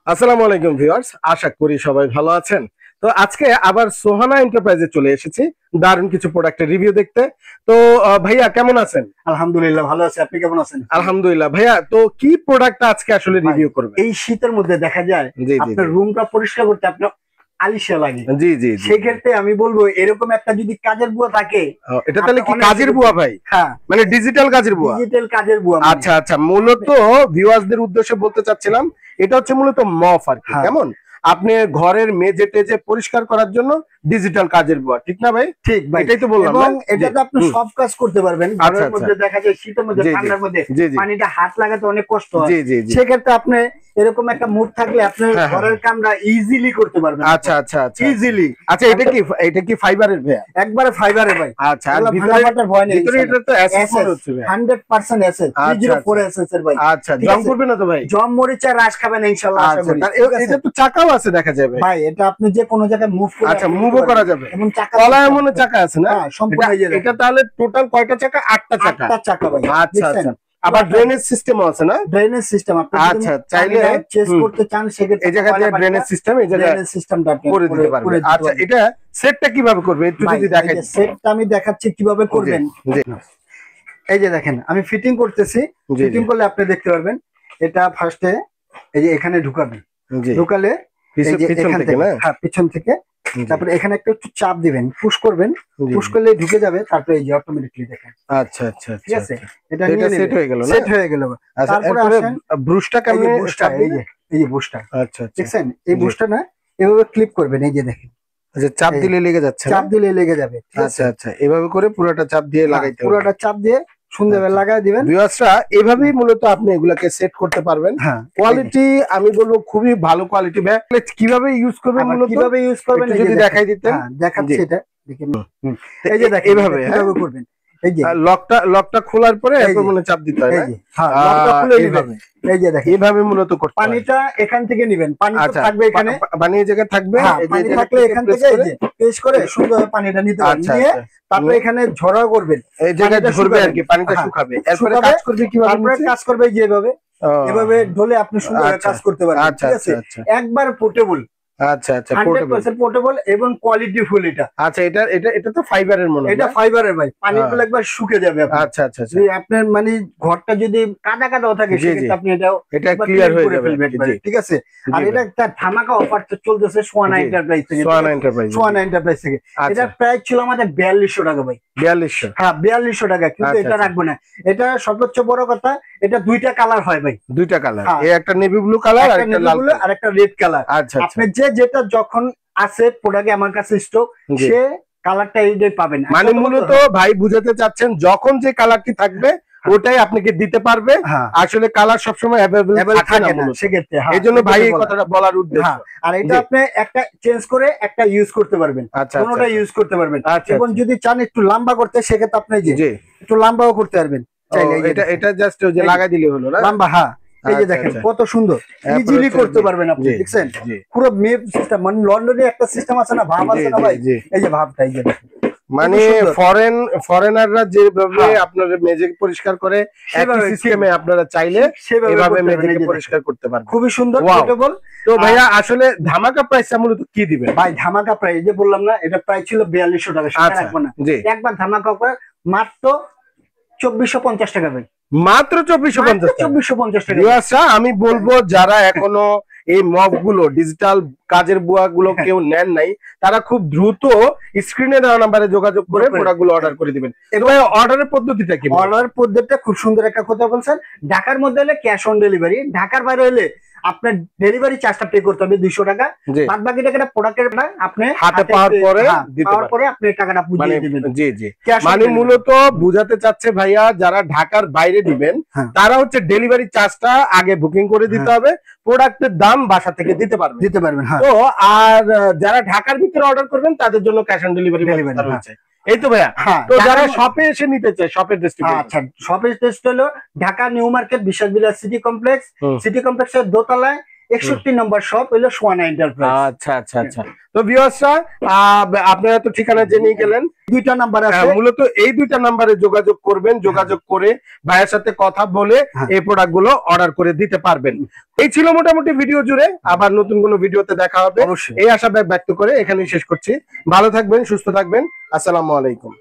আসসালামু আলাইকুম ভিউয়ার্স, আশা করি সবাই ভালো আছেন। তো আজকে আবার সোহানা এন্টারপ্রাইজে চলে এসেছি দারুণ কিছু প্রোডাক্টের রিভিউ দেখতে। তো ভাইয়া কেমন আছেন? আলহামদুলিল্লাহ ভালো আছি, আপনি কেমন আছেন? আলহামদুলিল্লাহ। ভাইয়া তো কি প্রোডাক্ট আজকে আসলে রিভিউ করবেন? এই শীতের মধ্যে দেখা যায় জি জি আপনার জি রুমটা পরিষ্কার করতে আপনার আলিশা লাগে। জি জি জি। সেক্ষেত্রে আমি বলবো এরকম একটা যদি কাজের বুয়া থাকে। এটা তাহলে কি অনেক কাজের বুয়া ভাই? হ্যাঁ, মানে ডিজিটাল কাজের বুয়া? ডিজিটাল কাজের বুয়া মানে। আচ্ছা আচ্ছা, মূলত ভিউয়ার্সদের উদ্দেশ্যে বলতে চাচ্ছিলাম এটা হচ্ছে মূলত মফ আর কি। হ্যাঁ। কেমন আপনি ঘরের মেঝে টেজে পরিষ্কার করার জন্য ডিজিটাল কাজের বুয়া, ঠিক না ভাই? ঠিক ভাই, এটাই তো বললাম। এবং না? এটাতে আপনি সব কাজ করতে পারবেন। আচ্ছা, ঘরের আচ্ছা। মধ্যে দেখা যায় শীতের মধ্যে, জি, জি। ঠান্ডার মধ্যে জি, জি। পানিটা হাত লাগাতে অনেক কষ্ট হয়। জি জি জি। সেক্ষেত্রে আপনি এরকম একটা মুড থাকলে আপনি হ্যাঁ, হ্যাঁ। ঘরের কামটা ইজিলি করতে পারবেন। আচ্ছা আচ্ছা আচ্ছা ইজিলি। আচ্ছা, এটা কি ফাইবারের ভাইয়া? একবারে ফাইবারে ভাই। আচ্ছা, আর এগুলা ভিতরে ভাঙা ফাটার ভয় নেই। ভিতরে এটা তো অ্যাসেস মনে হচ্ছে ভাই। 100% এসএস, 304 এসএস এর ভাই। আচ্ছা, ঠিক জং আছে? করবে না তো ভাই? জম মরিচা রাস খাবেন ইনশাআল্লাহ, আশা আচ্ছা, করি। তার ঠিক আছে? এটা তো চাকাও আছে দেখা যাবে ভাই এটা আপনি যে কোনো জায়গায় মুভ করে আচ্ছা, মুভও করা যাবে। এবং চাকা তলায় মনে চাকা আছে না? হ্যাঁ, সম্পূর্ণ এই যে এটা এটা তাহলে টোটাল কয়টা চাকা? 8টা চাকা। 8টা চাকা ভাই। আচ্ছা আচ্ছা, আবার ড্রেনেজ সিস্টেমও আছে না? ড্রেনেজ সিস্টেম আপনি আচ্ছা, চাইলে চেস করতে চান সেক্ষেত্রে এই জায়গা দিয়ে ড্রেনেজ সিস্টেম, এই জায়গায় ড্রেনেজ সিস্টেমটা আপনি করে দিতে পারবেন। আচ্ছা, এটা সেটটা কিভাবে করবে একটু যদি দেখাই। সেটটা আমি দেখাচ্ছি কিভাবে করবেন। জি এই যে দেখেন আমি ফিটিং করতেছি। জি ফিটিং করলে আপনি দেখতে পারবেন এটা ফার্স্টে এই যে এখানে ঢুকাবেন। জি। ঢুকালে এই যে পিছন এখান থেকে থেকে, না? হ্যাঁ পিছন থেকে। জি। তারপরে এখানে একটু চাপ দিবেন, পুশ করবেন। জি। পুশ করলে ঢুকে যাবে, তারপরে এই যে অটোমেটিকলি দেখেন। আচ্ছা আচ্ছা ঠিক আচ্ছা। আছে, এটা এটা নিয়ে সেট হয়ে গেল না? সেট হয়ে গেল। আচ্ছা, তারপরে এরপরে আসেন ব্রুশটা এই যে কেমনে বুশটা, চাপ দিবে? এই যে বুশটা আচ্ছা আচ্ছা দেখছেন, এই জি। বুশটা না এভাবে ক্লিপ করবেন, এই যে দেখেন। আচ্ছা, চাপ এই দিলে লেগে যাচ্ছে না? চাপ দিলে লেগে যাবে। ঠিক আছে, আচ্ছা আচ্ছা, এভাবে করে পুরোটা চাপ দিয়ে হ্যাঁ, লাগাইতে হবে। পুরোটা চাপ দিয়ে সুন্দরভাবে আচ্ছা। লাগায় দিবেন। ভিউয়ার্সরা এভাবেই মূলত আপনি এগুলাকে সেট করতে পারবেন। হ্যাঁ, কোয়ালিটি আমি বলবো খুবই ভালো কোয়ালিটি। ভাই কিভাবে ইউজ করবেন আবার মূলত কিভাবে ইউজ করবেন একটু এই যে যদি দেখেন। দেখাই দিতেন। হ্যাঁ, দেখাচ্ছি জি। এটা দেখেন। হুম। এই যে দেখেন এভাবে, এটা হ্যাঁ? কিভাবে করবেন। এই যে লকটা খোলার পরে এই এরপর যে, মনে চাপ দিতে হয় এই না? যে হ্যাঁ, লকটা খুলে নেবেন। এইভাবে এই যে দেখেন এইভাবে মূলত করতে হয়। পানিটা এখান থেকে নেবেন, পানি তো আচ্ছা, থাকবে এখানে। পানি এই জায়গায় থাকবে। হ্যাঁ, এই যে পানি এই জায়গা থাকলে এখান থেকে এই যে পেশ করে সুন্দরভাবে পানিটা নিতে পারবেন। আচ্ছা নিয়ে আচ্ছা। তারপরে এখানে ঝরাও করবেন। এই জায়গায় পানিটা ঝরবে আর শুকাবেন। কি, পানিটা হ্যাঁ, শুকাবে। এরপরে শুকাবে, কাজ করবে কিভাবে তারপরে নিচে? কাজ করবে এই যে এভাবে। ও, এভাবে ঢলে আপনি সুন্দরভাবে আচ্ছা, কাজ করতে পারবেন। আচ্ছা ঠিক আছে, আচ্ছা আচ্ছা একবার পোর্টেবল, আচ্ছা আচ্ছা, পোর্টেবল। 100% পোর্টেবল এবং কোয়ালিটি ফুল। এটা আচ্ছা, এটা তো ফাইবারের মনে হয় এটা না? ফাইবারের ভাই, পানিগুলো হ্যাঁ। একবার শুকে যাবে আপনার। আচ্ছা আচ্ছা আচ্ছা, যে আপনার মানে ঘরটা যদি কাদা কাদাও থাকে জি, জি। সেক্ষেত্রে আপনি এটাও এটা একবার ক্লিয়ার clean হয়ে করে যাবে ফেলবেন আর কি। ভাই। জি ঠিক আছে, আর জি এটা ভাই। একটা ধামাকা অফার চলতেছে সোয়ানা জি। এন্টারপ্রাইজ থেকে। সোহানা এন্টারপ্রাইজ। সোয়ানা এন্টারপ্রাইজ থেকে আচ্ছা, এটা প্রাইস ছিল আমাদের 4200 টাকা ভাই। 4200। হ্যাঁ 4200 টাকা, কিন্তু আচ্ছা, এটা আচ্ছা। রাখবো না। এটা সর্বোচ্চ বড় কথা, এটা দুইটা কালার হয় ভাই। দুইটা কালার, হ্যাঁ। এই একটা নেভি ব্লু কালার আর একটা একটা নেভি লাল ব্লু কালার। আর একটা রেড কালার। আচ্ছা আচ্ছা, আপনি যেটা যখন আছে প্রোডাক্টে আমার কাছে স্টক, জি। সে কালারটা এইটাই পাবেন। মানে মূলত ভাই বুঝাতে চাচ্ছেন যখন যে কালারটি থাকবে ওটাই আপনাকে দিতে পারবে। হ্যাঁ, আসলে কালার সবসময় অ্যাভেলেবল থাকে না মূলত। সেক্ষেত্রে হ্যাঁ, এই জন্য ভাই এই বলা। কথাটা বলার উদ্দেশ্য। হ্যাঁ, আর এটা জি। আপনি একটা চেঞ্জ করে একটা ইউজ করতে পারবেন, আচ্ছা কোনোটা আচ্ছা ইউজ করতে পারবেন। আচ্ছা, এবং আচ্ছা। যদি চান একটু লম্বা করতে সেক্ষেত্রে আপনি এই যে জি। একটু লম্বাও করতে পারবেন চাইলে। এই যে এটা দেখেন, এটা জাস্ট ওই যে এই যে লাগাই দিলে হলো না? লম্বা, হ্যাঁ এই যে আচ্ছা, দেখেন আচ্ছা। কত সুন্দর এরপরে ইজিলি হচ্ছে করতে জি, পারবেন আপনি। জি, দেখছেন জি। পুরো মেপ সিস্টেম, মানে লন্ডনে একটা সিস্টেম আছে না, ভাব জি, আছে না জি, ভাই, জি। এই যে ভাবটা এই যে দেখেন। মানে সুন্দর। ফরেনাররা যেভাবে হ্যাঁ। আপনার মেঝে পরিষ্কার করে একই সেভাবে সিস্টেমে আপনারা চাইলে সেভাবে এভাবে করতে পারবেন, এই মেঝেকে যে পরিষ্কার করতে পারবেন। দেখেন। খুবই সুন্দর, Wow. পোর্টেবল। তো ভাইয়া আসলে ধামাকা প্রাইসটা মূলত কি দিবেন? ভাই ধামাকা প্রাইস, এই যে বললাম না এটা প্রাইস ছিল 4200 টাকা, সেটা আচ্ছা, রাখবো না। জি। একবার ধামাকা করে মাত্র 2450 টাকা ভাই। মাত্র 2450 টাকা। 2450 টাকা। ভিউয়ার্সরা আমি বলবো যারা এখনো এই মগ গুলো ডিজিটাল কাজের বুয়া গুলো কেউ নেন নাই, তারা খুব দ্রুত স্ক্রিনে দেওয়া নাম্বারে যোগাযোগ করে প্রোডাক্ট গুলো অর্ডার করে দিবেন। এবার অর্ডারের পদ্ধতিটা কি? অর্ডার পদ্ধতিটা খুব সুন্দর একটা কথা বলছেন। ঢাকার মধ্যে হলে ক্যাশ অন ডেলিভারি, ঢাকার বাইরে হলে আপনার ডেলিভারি চার্জটা পে করতে হবে 200 টাকা। জি। বাদ বাকি টাকাটা প্রোডাক্টের আপনি হাতে পাওয়ার পরে দিতে পাওয়ার পারবেন। পরে আপনি টাকাটা মানে বুঝিয়ে দিবেন। জি জি, Cash on মানে delivery। মূলত বুঝাতে চাচ্ছে ভাইয়া যারা ঢাকার বাইরে দিবেন হ্যাঁ। তারা হচ্ছে ডেলিভারি চার্জটা আগে বুকিং করে দিতে হবে, প্রোডাক্টের দাম বাসা থেকে দিতে পারবেন। হ্যাঁ। তো আর যারা ঢাকার ভিতরে অর্ডার করবেন তাদের জন্য ক্যাশ অন ডেলিভারি ব্যবস্থা রয়েছে। এই তো ভাইয়া। হ্যাঁ, তো যারা শপে এসে নিতে চায়, শপের ডিস্ট্রিবিউটর। আচ্ছা, শপের টেস্ট হলো ঢাকা নিউ মার্কেট, বিশাল বিলাস সিটি কমপ্লেক্স। হুম। সিটি কমপ্লেক্সের দোতলায় 61 নম্বর শপ হলো সোয়ানা এন্টারপ্রাইজ। আচ্ছা আচ্ছা আচ্ছা। তো ভিউয়ার্সরা আপনারা তো ঠিকানা জেনে গেলেন, দুইটা নাম্বার আছে, মূলত এই দুইটা নাম্বারে যোগাযোগ করবেন, যোগাযোগ করে ভাইয়ের সাথে কথা বলে এই প্রোডাক্ট গুলো অর্ডার করে দিতে পারবেন। এই ছিল মোটামুটি ভিডিও জুড়ে, আবার নতুন কোনো ভিডিওতে দেখা হবে এই আশা ব্যক্ত করে এখানেই শেষ করছি। ভালো থাকবেন, সুস্থ থাকবেন, আসসালামু আলাইকুম।